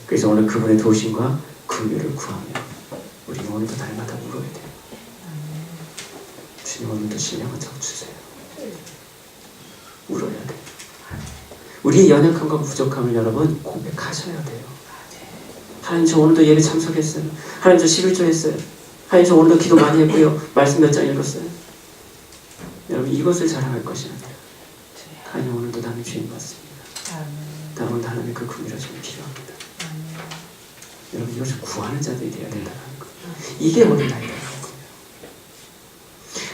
S1: 그래서 오늘 그분의 도우심과 긍휼을 구하며 우리는 오늘도 날마다 울어야 돼요. 주님 오늘도 신령한 적 주세요. 울어야 돼요. 우리의 연약함과 부족함을 여러분 고백하셔야 돼요. 하나님 저 오늘도 예배 참석했어요. 하나님 저 11조 했어요. 하나님 저 오늘도 기도 많이 했고요. 말씀 몇 장 읽었어요. 여러분 이것을 자랑할 것이 아니라 하나님 오늘도 나는 주인 맞습니다. 나 오늘도 하나님의 그 긍휼이 좀 필요합니다. 여러분 이것을 구하는 자들이 되어야 된다는 거예요. 이게 어린아이라는 거예요.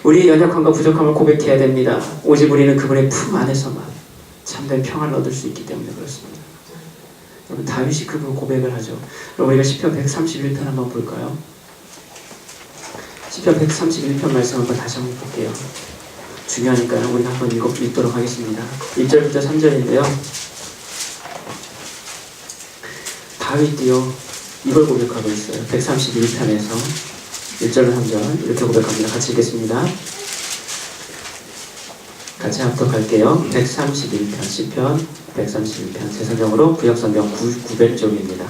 S1: 우리의 연약함과 부족함을 고백해야 됩니다. 오직 우리는 그분의 품 안에서만 참된 평안을 얻을 수 있기 때문에 그렇습니다. 여러분 다윗이 그 고백을 하죠. 그럼 우리가 시편 131편 한번 볼까요? 시편 131편 말씀 한번 다시 한번 볼게요. 중요하니까요. 우리가 한번 읽도록 하겠습니다. 1절부터 3절인데요. 다윗이요 이걸 고백하고 있어요. 131편에서 1절로 3절 이렇게 고백합니다. 같이 읽겠습니다. 같이 합독할게요. 131편 시편 131편 제 성경으로 구역성경 900쪽입니다.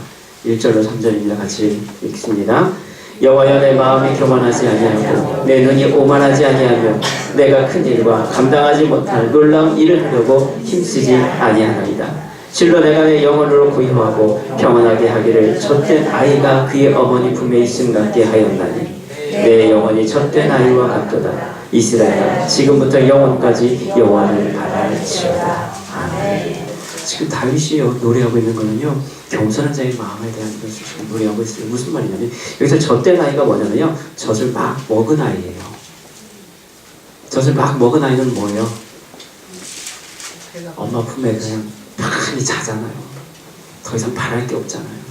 S1: 1절로 3절입니다. 같이 읽습니다. 여호와여 내 마음이 교만하지 아니하고 내 눈이 오만하지 아니하며 내가 큰 일과 감당하지 못할 놀라운 일을 하려고 힘쓰지 아니하나이다. 실로 내가 내 영혼으로 구유하고 평안하게 하기를 젖된 아이가 그의 어머니 품에 있음 같게 하였나니 내 영혼이 젖된 아이와 같도다. 이스라엘아 지금부터 영원까지 여호와를 바랄지어다. 아멘. 지금 다윗이 노래하고 있는 거는요 겸손한 자의 마음에 대한 것을 지금 노래하고 있어요. 무슨 말이냐면 여기서 젖된 아이가 뭐냐면요 젖을 막 먹은 아이예요. 젖을 막 먹은 아이는 뭐예요? 엄마 품에 그냥 편히 자잖아요. 더 이상 바랄 게 없잖아요.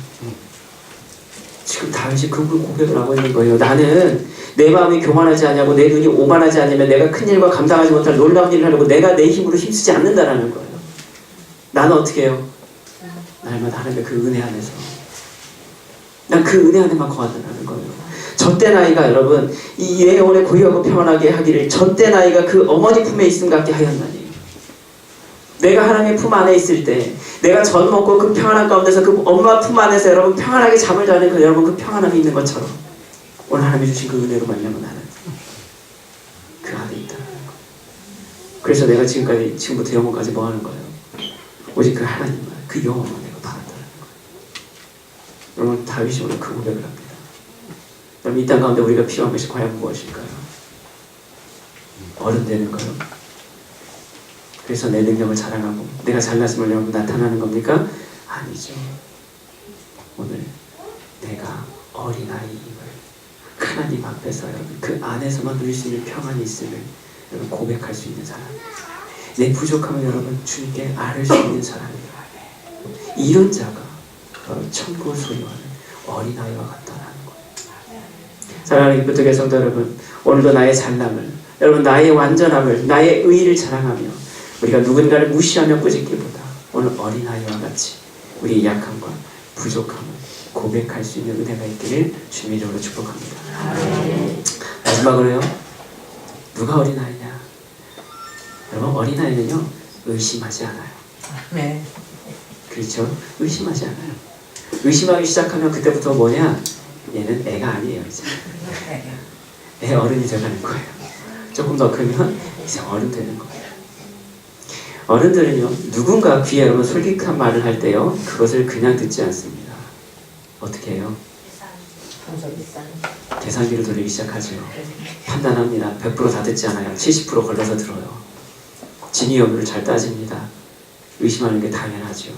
S1: 지금 다윗이 그 고백을 하고 있는 거예요. 나는 내 마음이 교만하지 않냐고 내 눈이 오만하지 않으면 내가 큰 일과 감당하지 못할 놀라운 일을 하려고 내가 내 힘으로 힘쓰지 않는다라는 거예요. 나는 어떻게 해요? 날마다 하나님의 그 은혜 안에서 난 그 은혜 안에만 거한다는 거예요. 젖된 아이가 여러분 이 영혼에 고요하고 평안하게 하기를 젖된 아이가 그 어머니 품에 있음 같게 하였나니 내가 하나님의 품 안에 있을 때 내가 젖 먹고 그 평안한 가운데서 그 엄마 품 안에서 여러분 평안하게 잠을 자는 그 여러분 그 평안함이 있는 것처럼 오늘 하나님이 주신 그 은혜로 말미암아 나는 그 안에 있다는 거. 그래서 내가 지금부터 영원까지 뭐 하는 거예요? 오직 그 하나님만 그 영혼만 내가 바란다는 거예요. 여러분 다윗이 오늘 그 고백을 합니다. 여러분 이 땅 가운데 우리가 필요한 것이 과연 무엇일까요? 어른 되는 거요. 그래서 내 능력을 자랑하고 내가 잘났음을 여러분 나타나는 겁니까? 아니죠. 오늘 내가 어린아이임을 하나님 앞에서 여러분 그 안에서만 누릴 수 있는 평안이 있음을 여러분 고백할 수 있는 사람, 내 부족함을 여러분 주님께 아뢰 수 있는 사람이에요. 이런 자가 바로 천국을 소유하는 어린아이와 같다라는 거예요. 사랑하는 기쁘게 성도 여러분, 오늘도 나의 잘남을 여러분 나의 완전함을 나의 의의를 자랑하며 우리가 누군가를 무시하며 꾸짖기보다 오늘 어린아이와 같이 우리의 약함과 부족함을 고백할 수 있는 은혜가 있기를 주님의 이름으로 축복합니다. 아멘. 마지막으로요. 누가 어린아이냐? 여러분 어린아이는요 의심하지 않아요.
S3: 네.
S1: 그렇죠? 의심하지 않아요. 의심하기 시작하면 그때부터 뭐냐? 얘는 애가 아니에요 이제. 애 어른이 돼가는 거예요. 조금 더 크면 이제 어른 되는 거예요. 어른들은요 누군가 귀에 여러분 솔깃한 말을 할 때요 그것을 그냥 듣지 않습니다. 어떻게 해요? 계산기를 돌리기 시작하죠. 판단합니다. 100% 다 듣지 않아요. 70% 걸러서 들어요. 진위 여부를 잘 따집니다. 의심하는 게 당연하죠.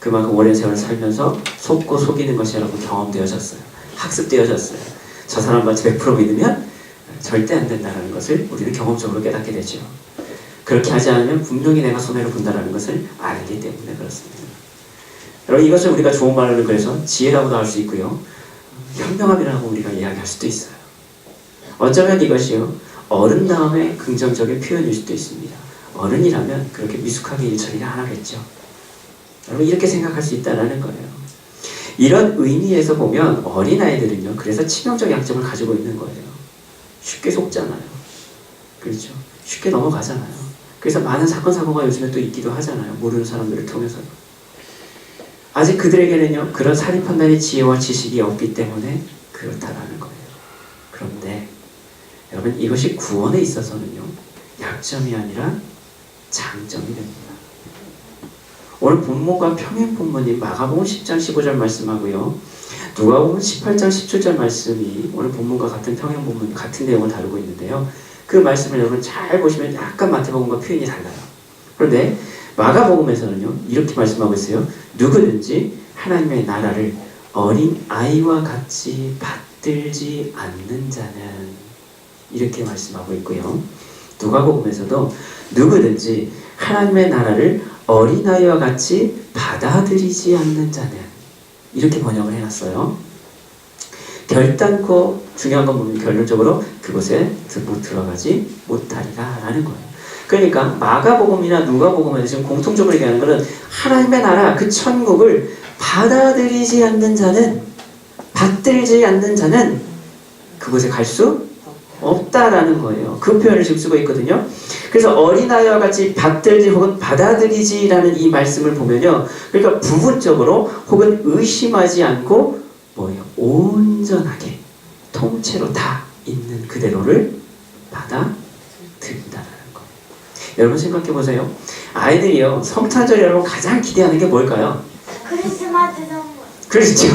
S1: 그만큼 오랜 세월 살면서 속고 속이는 것이 여러분 경험되어졌어요. 학습되어졌어요. 저 사람 마치 100% 믿으면 절대 안 된다는 것을 우리는 경험적으로 깨닫게 되죠. 그렇게 하지 않으면 분명히 내가 손해를 본다는 것을 알기 때문에 그렇습니다. 여러분 이것을 우리가 좋은 말로 그래서 지혜라고도 할 수 있고요. 현명함이라고 우리가 이야기할 수도 있어요. 어쩌면 이것이요 어른 다음에 긍정적인 표현일 수도 있습니다. 어른이라면 그렇게 미숙하게 일처리를 안 하겠죠. 여러분 이렇게 생각할 수 있다는 거예요. 이런 의미에서 보면 어린아이들은요 그래서 치명적 약점을 가지고 있는 거예요. 쉽게 속잖아요. 그렇죠? 쉽게 넘어가잖아요. 그래서 많은 사건 사고가 요즘에 또 있기도 하잖아요. 모르는 사람들을 통해서. 아직 그들에게는요 그런 사리 판단의 지혜와 지식이 없기 때문에 그렇다라는 거예요. 그런데 여러분 이것이 구원에 있어서는요 약점이 아니라 장점이 됩니다. 오늘 본문과 평행 본문인 마가복음 10장 15절 말씀하고요 누가복음 18장 17절 말씀이 오늘 본문과 같은 평행 본문 같은 내용을 다루고 있는데요. 그 말씀을 여러분 잘 보시면 약간 마태복음과 표현이 달라요. 그런데 마가복음에서는요 이렇게 말씀하고 있어요. 누구든지 하나님의 나라를 어린 아이와 같이 받들지 않는 자는 이렇게 말씀하고 있고요. 누가복음에서도 누구든지 하나님의 나라를 어린아이와 같이 받아들이지 않는 자는, 이렇게 번역을 해놨어요. 결단코 중요한 건 보면 결론적으로 그곳에 못 들어가지 못하리라 라는 거예요. 그러니까 마가복음이나 누가복음에서 지금 공통적으로 얘기하는 것은 하나님의 나라, 그 천국을 받아들이지 않는 자는, 받들지 않는 자는 그곳에 갈 수 없다라는 거예요. 그 표현을 지금 쓰고 있거든요. 그래서 어린아이와 같이 받들지 혹은 받아들이지라는 이 말씀을 보면요, 그러니까 부분적으로 혹은 의심하지 않고 뭐예요? 온전하게 통째로 다 있는 그대로를 받아들인다라는 거예요. 여러분 생각해 보세요. 아이들이요, 성탄절 여러분 가장 기대하는 게 뭘까요?
S2: 크리스마스 선물.
S1: 그렇죠.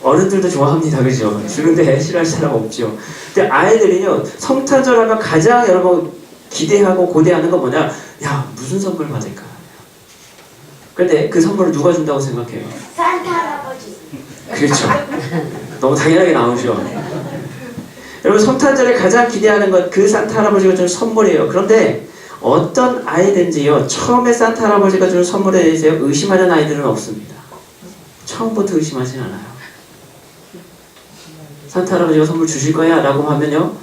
S1: 어른들도 좋아합니다. 그죠? 주는데 싫어할 사람 없죠. 근데 아이들이요, 성탄절 하면 가장 여러분 기대하고 고대하는 거 뭐냐? 야, 무슨 선물 받을까? 근데 그 선물을 누가 준다고 생각해요?
S2: 산타 할아버지.
S1: 그렇죠. 너무 당연하게 나오죠. 여러분 성탄절에 가장 기대하는 것, 그 산타 할아버지가 주는 선물이에요. 그런데 어떤 아이든지요, 처음에 산타 할아버지가 주는 선물에 대해서 의심하는 아이들은 없습니다. 처음부터 의심하진 않아요. 산타 할아버지가 선물 주실 거야 라고 하면요,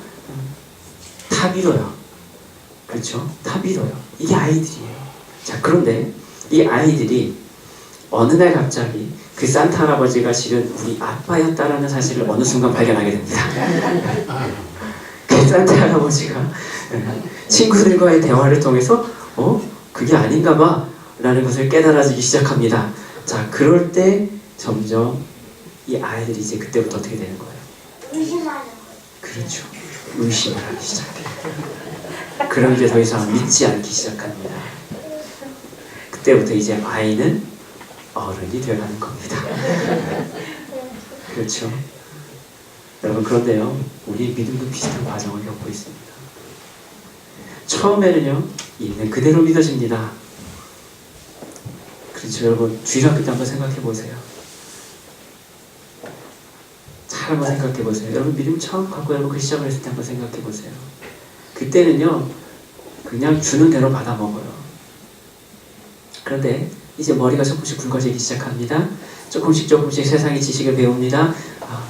S1: 다 믿어요. 그렇죠? 다 믿어요. 이게 아이들이에요. 자, 그런데 이 아이들이 어느 날 갑자기 그 산타 할아버지가 실은 우리 아빠였다라는 사실을 어느 순간 발견하게 됩니다. 그 산타 할아버지가 친구들과의 대화를 통해서 그게 아닌가 봐 라는 것을 깨달아지기 시작합니다. 자, 그럴 때 점점 이 아이들이 이제 그때부터 어떻게 되는 거예요?
S2: 의심하는 거예요.
S1: 그렇죠. 의심을 하기 시작해요. 그럼 이제 더 이상 믿지 않기 시작합니다. 그때부터 이제 아이는 어른이 되어가는 겁니다. 그렇죠. 여러분, 그런데요, 우리 믿음도 비슷한 과정을 겪고 있습니다. 처음에는요, 있는 그대로 믿어집니다. 그렇죠. 여러분, 주일학교 때 한번 생각해 보세요. 잘 한번 생각해 보세요. 여러분, 믿음 처음 갖고 여러분 그 시작을 했을 때 한번 생각해 보세요. 그때는요, 그냥 주는 대로 받아 먹어요. 그런데 이제 머리가 조금씩 굵어지기 시작합니다. 조금씩 세상의 지식을 배웁니다.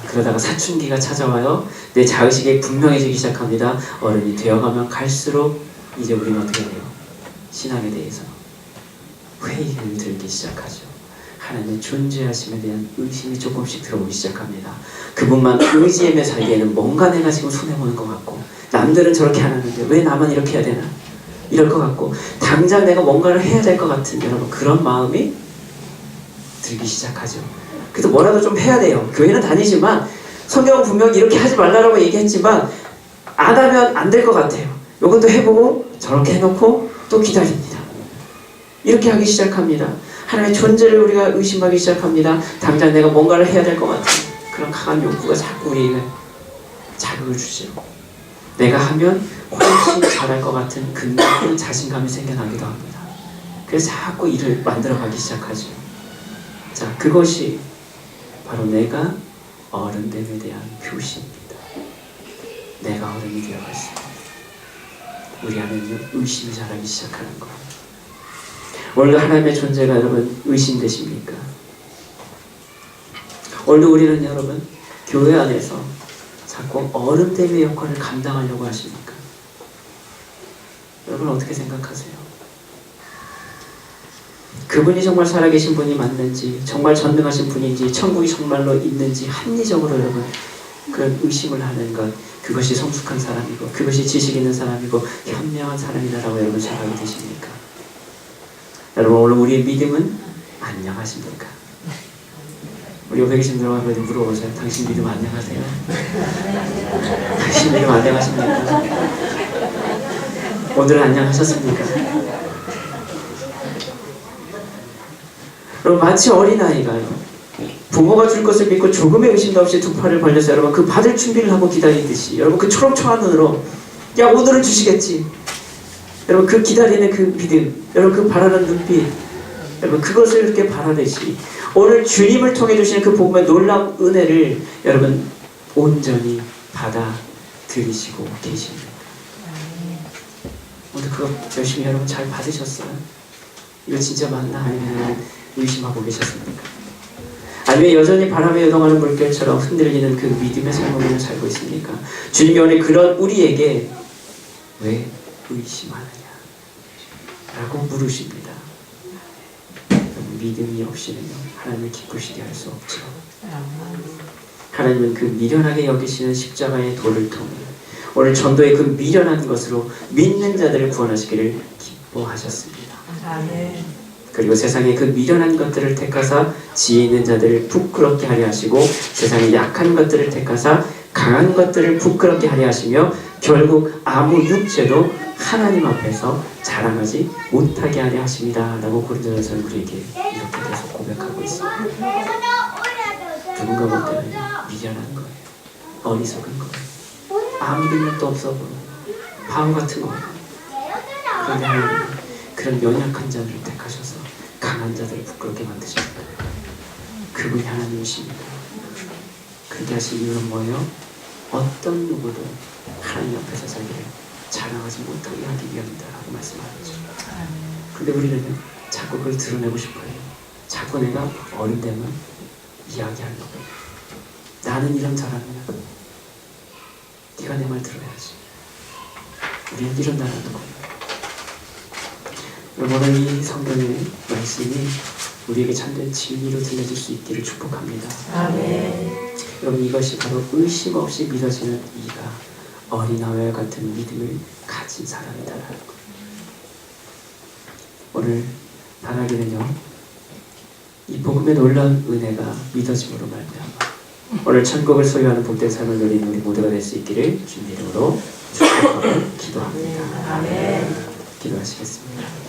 S1: 그러다가 사춘기가 찾아와요. 내 자의식이 분명해지기 시작합니다. 어른이 되어가면 갈수록 이제 우리는 어떻게 돼요? 신앙에 대해서 회의를 들기 시작하죠. 하나님의 존재하심에 대한 의심이 조금씩 들어오기 시작합니다. 그분만 의지하며 살기에는 뭔가 내가 지금 손해보는 것 같고, 남들은 저렇게 안 하는데 왜 나만 이렇게 해야 되나? 이럴 것 같고, 당장 내가 뭔가를 해야 될 것 같은 여러분 그런 마음이 들기 시작하죠. 그래서 뭐라도 좀 해야 돼요. 교회는 다니지만 성경은 분명히 이렇게 하지 말라고 얘기했지만 안 하면 안 될 것 같아요. 요것도 해보고 저렇게 해놓고 또 기다립니다. 이렇게 하기 시작합니다. 하나님의 존재를 우리가 의심하기 시작합니다. 당장 내가 뭔가를 해야 될 것 같은 그런 강한 욕구가 자꾸 우리에게 자극을 주죠. 내가 하면 훨씬 잘할 것 같은 근본 자신감이 생겨나기도 합니다. 그래서 자꾸 일을 만들어가기 시작하죠. 자, 그것이 바로 내가 어른됨에 대한 표시입니다. 내가 어른이 되어갔습니다. 우리 안에는 의심이 자라기 시작하는 거예요. 오늘도 하나님의 존재가 여러분 의심되십니까? 오늘도 우리는 여러분 교회 안에서 자꾸 어른됨의 역할을 감당하려고 하십니까? 여러분 어떻게 생각하세요? 그분이 정말 살아계신 분이 맞는지, 정말 전능하신 분인지, 천국이 정말로 있는지 합리적으로 여러분 그런 의심을 하는 것, 그것이 성숙한 사람이고 그것이 지식 있는 사람이고 현명한 사람이다라고 여러분 생각이 되십니까? 여러분 오늘 우리의 믿음은 안녕하십니까? 우리 옆에 계신 분들한테 물어보세요. 당신 믿음 안녕하세요? 당신 믿음 안녕하십니까? 오늘은 안녕하셨습니까? 여러분 마치 어린아이가요, 부모가 줄 것을 믿고 조금의 의심도 없이 두 팔을 벌려서 여러분 그 받을 준비를 하고 기다리듯이, 여러분 그 초롱초롱한 눈으로 야 오늘은 주시겠지, 여러분 그 기다리는 그 믿음, 여러분 그 바라는 눈빛, 여러분 그것을 이렇게 바라듯이 오늘 주님을 통해 주시는 그 복음의 놀라운 은혜를 여러분 온전히 받아들이시기를 들으시고 계십니다. 오늘 그거 열심히 여러분 잘 받으셨어요? 이거 진짜 맞나? 아니면 의심하고 계셨습니까? 아니면 여전히 바람에 요동하는 물결처럼 흔들리는 그 믿음의 삶을 살고 있습니까? 주님이 오늘 그런 우리에게 왜 의심하느냐? 라고 물으십니다. 믿음이 없이는 하나님을 기쁘시게 할 수 없죠. 하나님은 그 미련하게 여기시는 십자가의 도를 통해 오늘 전도의 그 미련한 것으로 믿는 자들을 구원하시기를 기뻐하셨습니다. 그리고 세상의 그 미련한 것들을 택하사 지혜 있는 자들을 부끄럽게 하려 하시고 세상의 약한 것들을 택하사 강한 것들을 부끄럽게 하려 하시며 결국 아무 육체도 하나님 앞에서 자랑하지 못하게 하려 하십니다. 라고 고린도전서는 우리에게 이렇게 계속 고백하고 있습니다. 누군가 볼 때는 미련한 거예요. 어리석은 거예요. 아무 능력도 없어 보여요. 바보 같은 거예요. 그런데 하나님은 그런 연약한 자들을 택하셔서 강한 자들을 부끄럽게 만드십니다. 그분이 하나님이십니다. 그렇게 하신 이유는 뭐예요? 어떤 누구도 하나님 앞에서 자기를 자랑하지 못하게 하기 위함이다 라고 말씀하셨죠. 근데 우리는 자꾸 그걸 드러내고 싶어요. 자꾸 내가 어린데만 이야기하려고 해요. 나는 이런 사람이야. 네가 내 말 들어야지. 우리는 이런다라는 거예요. 오늘 이 성경의 말씀이 우리에게 참된 진리로 들려질 수 있기를 축복합니다. 아멘. 여러분, 이것이 바로 의심 없이 믿어지는 이가 어린아이와 같은 믿음을 가진 사람이다라는 거예요. 오늘 바라기는요, 이 복음의 놀라운 은혜가 믿어짐으로 말미암아 오늘 천국을 소유하는 복된 삶을 누리는 우리 모두가 될 수 있기를 주님 이름으로 축복하고 기도합니다. 아멘. 기도하시겠습니다.